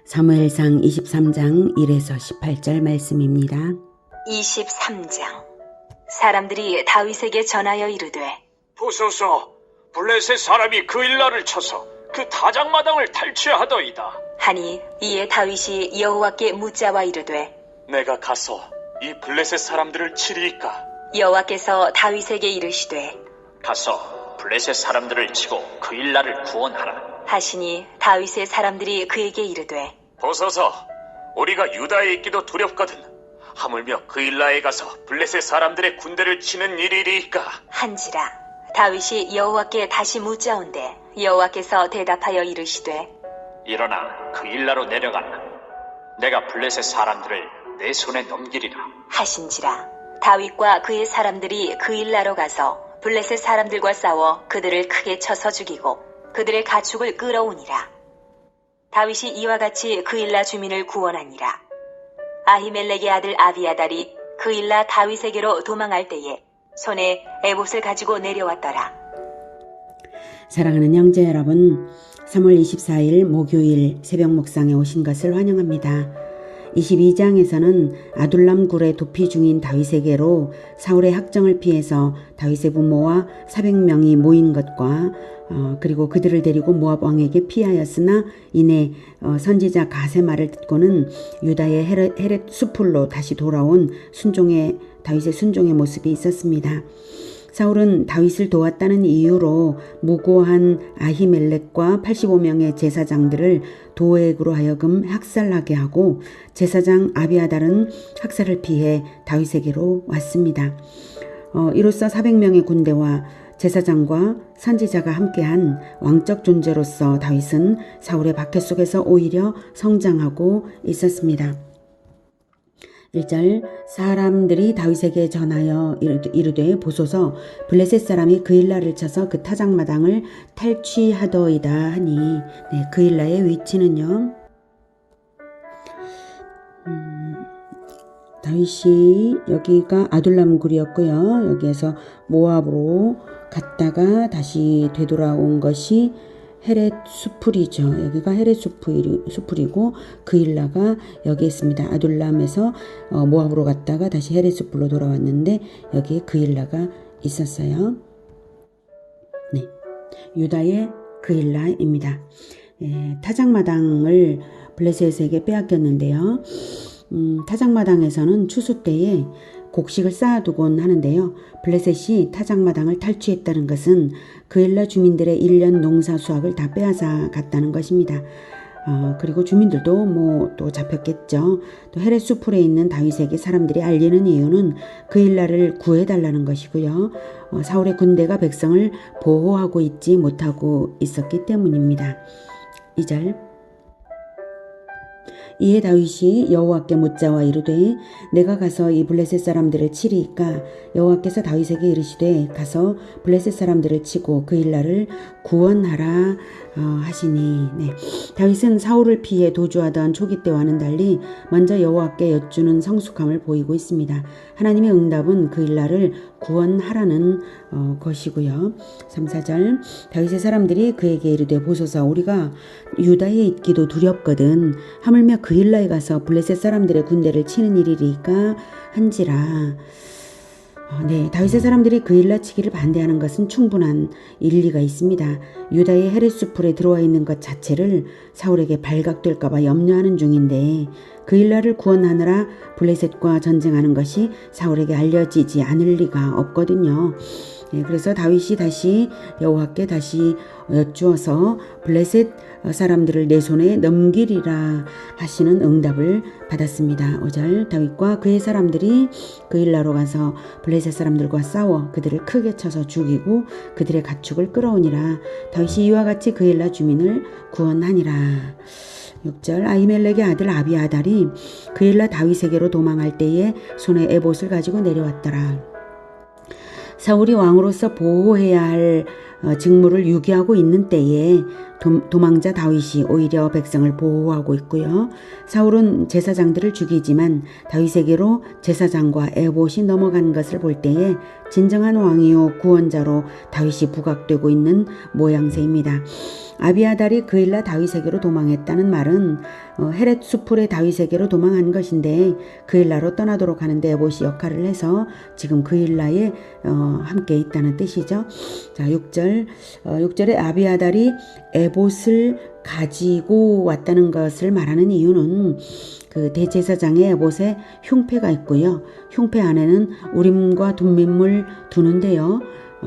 사무엘상 23장 1에서 18절 말씀입니다. 23장. 사람들이 다윗에게 전하여 이르되, 보소서, 블레셋 사람이 그일라를 쳐서 그 타작마당을 탈취하더이다. 하니 이에 다윗이 여호와께 묻자와 이르되, 내가 가서 이 블레셋 사람들을 치리이까? 여호와께서 다윗에게 이르시되, 가서 블레셋 사람들을 치고 그일라를 구원하라. 하시니 다윗의 사람들이 그에게 이르되, 보소서, 우리가 유다에 있기도 두렵거든. 하물며 그일라에 가서 블레셋 사람들의 군대를 치는 일이리이까? 한지라. 다윗이 여호와께 다시 묻자온대 여호와께서 대답하여 이르시되, 일어나 그일라로 내려가라. 내가 블레셋 사람들을 내 손에 넘기리라. 하신지라. 다윗과 그의 사람들이 그일라로 가서 블레셋 사람들과 싸워 그들을 크게 쳐서 죽이고 그들의 가축을 끌어오니라. 다윗이 이와 같이 그일라 주민을 구원하니라. 아히멜렉의 아들 아비아달이 그일라 다윗에게로 도망할 때에 손에 에봇을 가지고 내려왔더라. 사랑하는 형제 여러분, 3월 24일 목요일 새벽 묵상에 오신 것을 환영합니다. 22장에서는 아둘람 굴에 도피 중인 다윗에게로 사울의 학정을 피해서 다윗의 부모와 400명이 모인 것과 그리고 그들을 데리고 모압 왕에게 피하였으나 이내 선지자 갓의 말을 듣고는 유다의 헤렛 수풀로 다시 돌아온 다윗의 순종의 모습이 있었습니다. 사울은 다윗을 도왔다는 이유로 무고한 아히멜렉과 85명의 제사장들을 도액으로 하여금 학살하게 하고 제사장 아비아달은 학살을 피해 다윗에게로 왔습니다. 이로써 400명의 군대와 제사장과 선지자가 함께한 왕적 존재로서 다윗은 사울의 박해 속에서 오히려 성장하고 있었습니다. 1절 사람들이 다윗에게 전하여 이르되 보소서 블레셋 사람이 그일라를 쳐서 그 타작마당을 탈취하더이다 하니 그일라의 위치는요. 다윗이 여기가 아둘람 굴이었고요. 여기에서 모압으로 갔다가 다시 되돌아온 것이 헤렛 수풀이죠. 여기가 헤렛 수풀이고 그일라가 여기 있습니다. 아둘람에서 모압으로 갔다가 다시 헤렛 수풀로 돌아왔는데 여기에 그일라가 있었어요. 네, 유다의 그일라입니다. 타작마당을 블레셋에게 빼앗겼는데요. 타작마당에서는 추수 때에 곡식을 쌓아두곤 하는데요. 블레셋이 타작마당을 탈취했다는 것은 그일라 주민들의 1년 농사 수확을 다 빼앗아 갔다는 것입니다. 그리고 주민들도 또 잡혔겠죠. 또 헤렛 수풀에 있는 다윗에게 사람들이 알리는 이유는 그일라를 구해달라는 것이고요. 사울의 군대가 백성을 보호하고 있지 못하고 있었기 때문입니다. 2절 이에 다윗이 여호와께 묻자와 이르되 내가 가서 이 블레셋 사람들을 치리이까? 여호와께서 다윗에게 이르시되 가서 블레셋 사람들을 치고 그일라를 구원하라 하시니 다윗은 사울을 피해 도주하던 초기 때와는 달리 먼저 여호와께 여쭈는 성숙함을 보이고 있습니다. 하나님의 응답은 그일라를 구원하라는 것이고요. 3, 4절 다윗의 사람들이 그에게 이르되 보소서 우리가 유다에 있기도 두렵거든 하물며 그일라에 가서 블레셋 사람들의 군대를 치는 일이리까 한지라. 다윗의 사람들이 그일라 치기를 반대하는 것은 충분한 일리가 있습니다. 유다의 헤렛 수풀에 들어와 있는 것 자체를 사울에게 발각될까봐 염려하는 중인데 그일라를 구원하느라 블레셋과 전쟁하는 것이 사울에게 알려지지 않을 리가 없거든요. 그래서 다윗이 다시 여호와께 다시 여쭈어서 블레셋 사람들을 내 손에 넘기리라 하시는 응답을 받았습니다. 5절 다윗과 그의 사람들이 그일라로 가서 블레셋 사람들과 싸워 그들을 크게 쳐서 죽이고 그들의 가축을 끌어오니라. 다윗이 이와 같이 그일라 주민을 구원하니라. 6절 아히멜렉의 아들 아비아달이 그일라 다윗에게로 도망할 때에 손에 에봇을 가지고 내려왔더라. 사울이 왕으로서 보호해야 할 직무를 유기하고 있는 때에 도망자 다윗이 오히려 백성을 보호하고 있고요. 사울은 제사장들을 죽이지만 다윗에게로 제사장과 에봇이 넘어간 것을 볼 때에 진정한 왕이요 구원자로 다윗이 부각되고 있는 모양새입니다. 아비아달이 그일라 다윗에게로 도망했다는 말은 헤렛 수풀의 다윗에게로 도망한 것인데 그일라로 떠나도록 하는데 에봇이 역할을 해서 지금 그일라에 함께 있다는 뜻이죠. 자, 6절에 아비아달이 에봇을 가지고 왔다는 것을 말하는 이유는 그 대제사장의 에봇에 흉패가 있고요. 흉패 안에는 우림과 둠밈을 두는데요.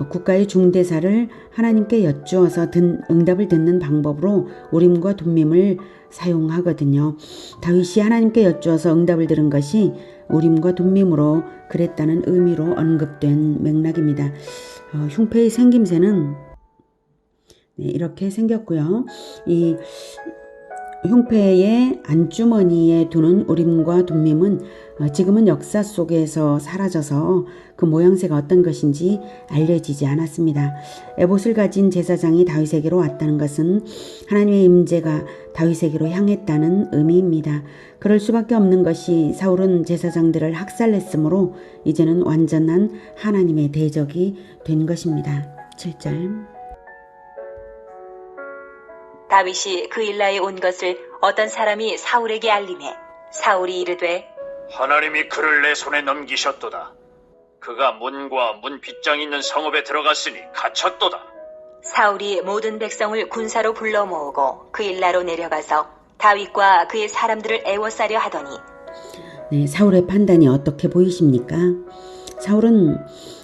국가의 중대사를 하나님께 여쭈어서 응답을 듣는 방법으로 우림과 둠밈을 사용하거든요. 다윗이 하나님께 여쭈어서 응답을 들은 것이 우림과 둠밈으로 그랬다는 의미로 언급된 맥락입니다. 흉패의 생김새는 이렇게 생겼고요. 이 흉패의 안주머니에 두는 우림과 둠밈은 지금은 역사 속에서 사라져서 그 모양새가 어떤 것인지 알려지지 않았습니다. 에봇을 가진 제사장이 다윗에게로 왔다는 것은 하나님의 임재가 다윗에게로 향했다는 의미입니다. 그럴 수밖에 없는 것이 사울은 제사장들을 학살했으므로 이제는 완전한 하나님의 대적이 된 것입니다. 7절 다윗이 그일라에 온 것을 어떤 사람이 사울에게 알림해 사울이 이르되 하나님이 그를 내 손에 넘기셨도다. 그가 문과 문 빗장이 있는 성읍에 들어갔으니 갇혔도다. 사울이 모든 백성을 군사로 불러 모으고 그일라로 내려가서 다윗과 그의 사람들을 애워싸려 하더니 사울의 판단이 어떻게 보이십니까? 사울은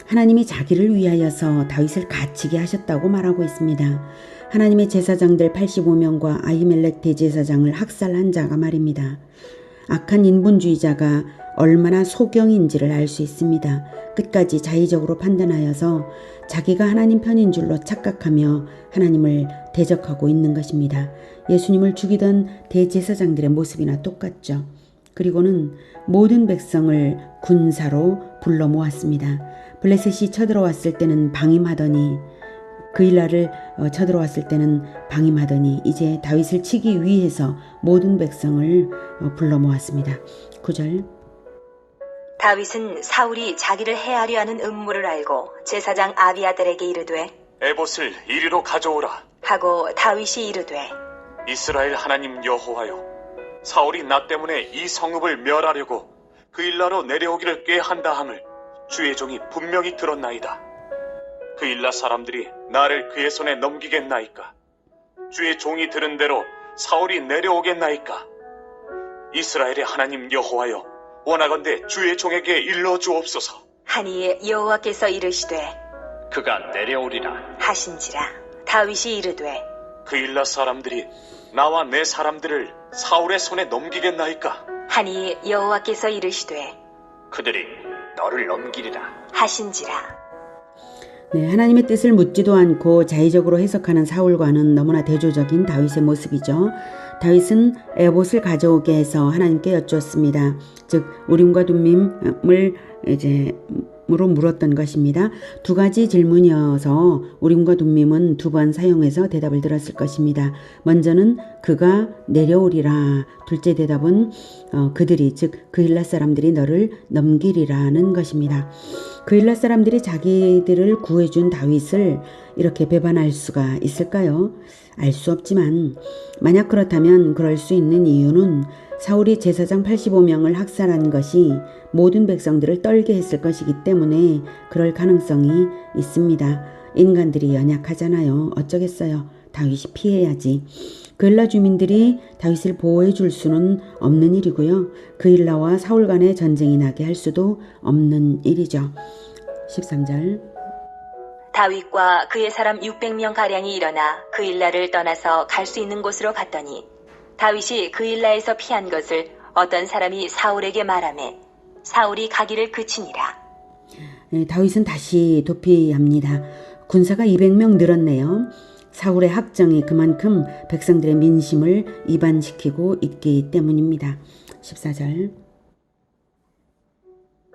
하나님이 자기를 위하여서 다윗을 갇히게 하셨다고 말하고 있습니다. 하나님의 제사장들 85명과 아히멜렉 대제사장을 학살한 자가 말입니다. 악한 인본주의자가 얼마나 소경인지를 알 수 있습니다. 끝까지 자의적으로 판단하여서 자기가 하나님 편인 줄로 착각하며 하나님을 대적하고 있는 것입니다. 예수님을 죽이던 대제사장들의 모습이나 똑같죠. 그리고는 모든 백성을 군사로 불러 모았습니다. 블레셋이 쳐들어왔을 때는 방임하더니 그일라를 쳐들어왔을 때는 방임하더니 이제 다윗을 치기 위해서 모든 백성을 불러 모았습니다. 9절 다윗은 사울이 자기를 해하려 하는 음모를 알고 제사장 아비아달에게 이르되 에봇을 이리로 가져오라. 하고 다윗이 이르되 이스라엘 하나님 여호와여, 사울이 나 때문에 이 성읍을 멸하려고 그일라로 내려오기를 꾀한다 함을 주의 종이 분명히 들었나이다. 그일라 사람들이 나를 그의 손에 넘기겠나이까? 주의 종이 들은 대로 사울이 내려오겠나이까? 이스라엘의 하나님 여호와여, 원하건대 주의 종에게 일러 주옵소서. 하니 여호와께서 이르시되 그가 내려오리라 하신지라. 다윗이 이르되 그일라 사람들이 나와 내 사람들을 사울의 손에 넘기겠나이까? 하니 여호와께서 이르시되 그들이 너를 넘기리라 하신지라. 하나님의 뜻을 묻지도 않고 자의적으로 해석하는 사울과는 너무나 대조적인 다윗의 모습이죠. 다윗은 에봇을 가져오게 해서 하나님께 여쭈었습니다. 즉 우림과 둠밈을 으로 물었던 것입니다. 두 가지 질문이어서 우림과 둠밈은 두 번 사용해서 대답을 들었을 것입니다. 먼저는 그가 내려오리라. 둘째 대답은 그들이 즉 그일라 사람들이 너를 넘기리라는 것입니다. 그일라 사람들이 자기들을 구해준 다윗을 이렇게 배반할 수가 있을까요? 알 수 없지만 만약 그렇다면 그럴 수 있는 이유는 사울이 제사장 85명을 학살한 것이 모든 백성들을 떨게 했을 것이기 때문에 그럴 가능성이 있습니다. 인간들이 연약하잖아요. 어쩌겠어요. 다윗이 피해야지. 그일라 주민들이 다윗을 보호해 줄 수는 없는 일이고요. 그일라와 사울 간의 전쟁이 나게 할 수도 없는 일이죠. 13절 다윗과 그의 사람 600명가량이 일어나 그일라를 떠나서 갈 수 있는 곳으로 갔더니 다윗이 그일라에서 피한 것을 어떤 사람이 사울에게 말하매 사울이 가기를 그치니라. 다윗은 다시 도피합니다. 군사가 200명 늘었네요. 사울의 학정이 그만큼 백성들의 민심을 이반시키고 있기 때문입니다. 14절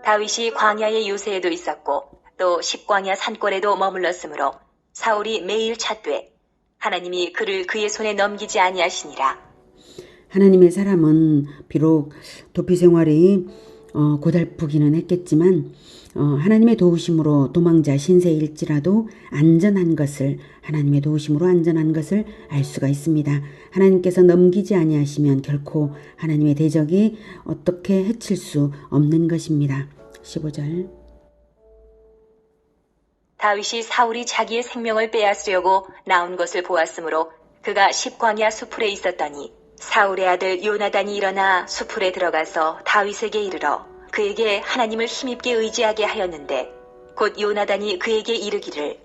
다윗이 광야의 요새에도 있었고 또 십광야 산골에도 머물렀으므로 사울이 매일 찾되 하나님이 그를 그의 손에 넘기지 아니하시니라. 하나님의 사람은 비록 도피 생활이 고달프기는 했겠지만 하나님의 도우심으로 도망자 신세일지라도 안전한 것을, 하나님의 도우심으로 안전한 것을 알 수가 있습니다. 하나님께서 넘기지 아니하시면 결코 하나님의 대적이 어떻게 해칠 수 없는 것입니다. 15절. 다윗이 사울이 자기의 생명을 빼앗으려고 나온 것을 보았으므로 그가 십광야 수풀에 있었더니 사울의 아들 요나단이 일어나 수풀에 들어가서 다윗에게 이르러 그에게 하나님을 힘입게 의지하게 하였는데 곧 요나단이 그에게 이르기를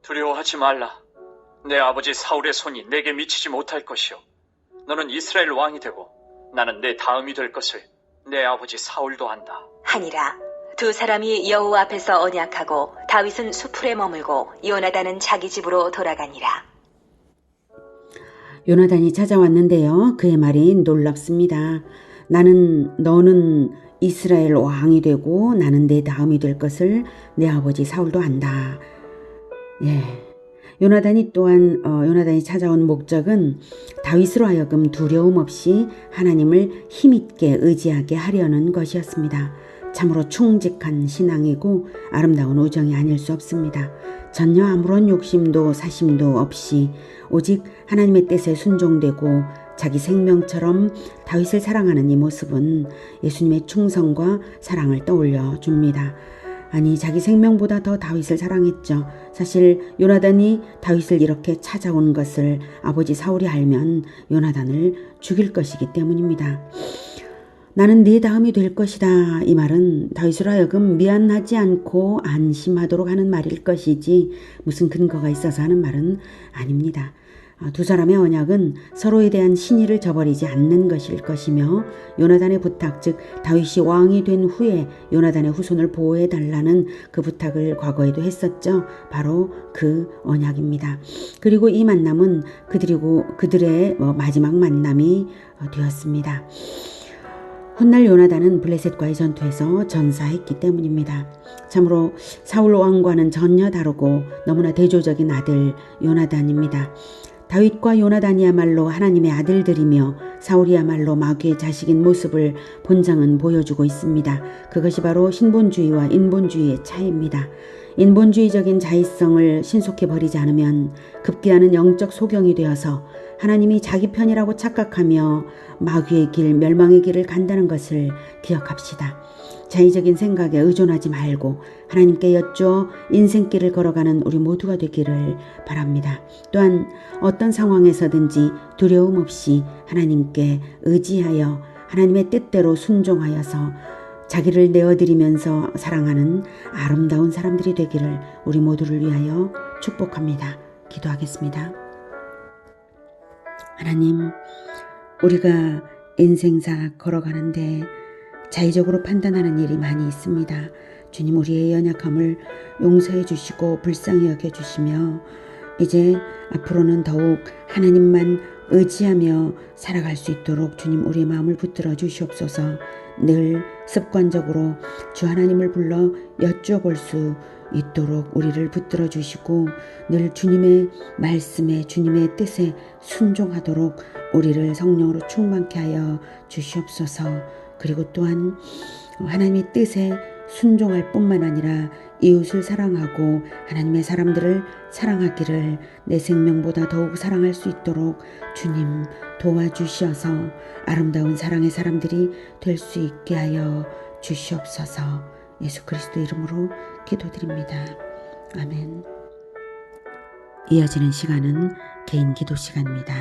두려워하지 말라. 내 아버지 사울의 손이 내게 미치지 못할 것이요. 너는 이스라엘 왕이 되고 나는 내 다음이 될 것을 내 아버지 사울도 안다. 하니라. 두 사람이 여호와 앞에서 언약하고 다윗은 수풀에 머물고 요나단은 자기 집으로 돌아가니라. 요나단이 찾아왔는데요. 그의 말이 놀랍습니다. 너는 이스라엘 왕이 되고 나는 내 다음이 될 것을 내 아버지 사울도 안다. 예. 요나단이 찾아온 목적은 다윗으로 하여금 두려움 없이 하나님을 힘있게 의지하게 하려는 것이었습니다. 참으로 충직한 신앙이고 아름다운 우정이 아닐 수 없습니다. 전혀 아무런 욕심도 사심도 없이 오직 하나님의 뜻에 순종되고 자기 생명처럼 다윗을 사랑하는 이 모습은 예수님의 충성과 사랑을 떠올려 줍니다. 아니, 자기 생명보다 더 다윗을 사랑했죠. 사실 요나단이 다윗을 이렇게 찾아온 것을 아버지 사울이 알면 요나단을 죽일 것이기 때문입니다. 나는 네 다음이 될 것이다. 이 말은 다윗으로 하여금 미안하지 않고 안심하도록 하는 말일 것이지 무슨 근거가 있어서 하는 말은 아닙니다. 두 사람의 언약은 서로에 대한 신의를 저버리지 않는 것일 것이며 요나단의 부탁, 즉 다윗이 왕이 된 후에 요나단의 후손을 보호해달라는 그 부탁을 과거에도 했었죠. 바로 그 언약입니다. 그리고 이 만남은 그들의 마지막 만남이 되었습니다. 훗날 요나단은 블레셋과의 전투에서 전사했기 때문입니다. 참으로 사울 왕과는 전혀 다르고 너무나 대조적인 아들 요나단입니다. 다윗과 요나단이야말로 하나님의 아들들이며 사울이야말로 마귀의 자식인 모습을 본장은 보여주고 있습니다. 그것이 바로 신본주의와 인본주의의 차이입니다. 인본주의적인 자의성을 신속히 버리지 않으면 급기야는 영적 소경이 되어서 하나님이 자기 편이라고 착각하며 마귀의 길, 멸망의 길을 간다는 것을 기억합시다. 자의적인 생각에 의존하지 말고 하나님께 여쭈어 인생길을 걸어가는 우리 모두가 되기를 바랍니다. 또한 어떤 상황에서든지 두려움 없이 하나님께 의지하여 하나님의 뜻대로 순종하여서 자기를 내어드리면서 사랑하는 아름다운 사람들이 되기를 우리 모두를 위하여 축복합니다. 기도하겠습니다. 하나님, 우리가 인생사 걸어가는데 자의적으로 판단하는 일이 많이 있습니다. 주님, 우리의 연약함을 용서해 주시고 불쌍히 여겨 주시며 이제 앞으로는 더욱 하나님만 의지하며 살아갈 수 있도록 주님 우리의 마음을 붙들어 주시옵소서. 늘 습관적으로 주 하나님을 불러 여쭤볼 수 있도록 우리를 붙들어 주시고 늘 주님의 말씀에 주님의 뜻에 순종하도록 우리를 성령으로 충만케 하여 주시옵소서. 그리고 또한 하나님의 뜻에 순종할 뿐만 아니라 이웃을 사랑하고 하나님의 사람들을 사랑하기를 내 생명보다 더욱 사랑할 수 있도록 주님 도와주시어서 아름다운 사랑의 사람들이 될 수 있게 하여 주시옵소서. 예수 그리스도 이름으로 기도드립니다. 아멘. 이어지는 시간은 개인 기도 시간입니다.